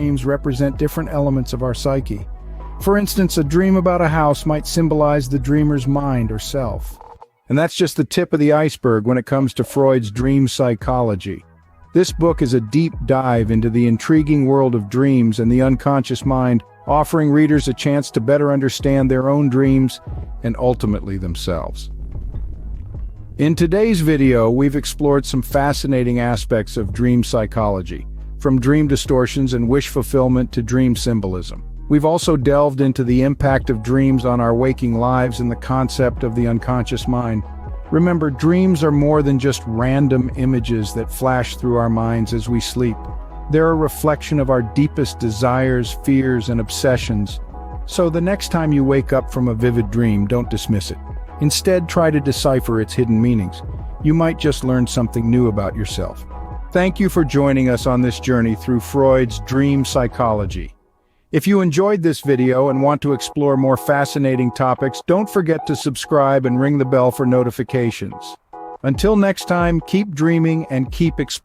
dreams represent different elements of our psyche. For instance, a dream about a house might symbolize the dreamer's mind or self. And that's just the tip of the iceberg when it comes to Freud's dream psychology. This book is a deep dive into the intriguing world of dreams and the unconscious mind, offering readers a chance to better understand their own dreams and ultimately themselves. In today's video, we've explored some fascinating aspects of dream psychology, from dream distortions and wish fulfillment to dream symbolism. We've also delved into the impact of dreams on our waking lives and the concept of the unconscious mind. Remember, dreams are more than just random images that flash through our minds as we sleep. They're a reflection of our deepest desires, fears, and obsessions. So the next time you wake up from a vivid dream, don't dismiss it. Instead, try to decipher its hidden meanings. You might just learn something new about yourself. Thank you for joining us on this journey through Freud's dream psychology. If you enjoyed this video and want to explore more fascinating topics, don't forget to subscribe and ring the bell for notifications. Until next time, keep dreaming and keep exploring.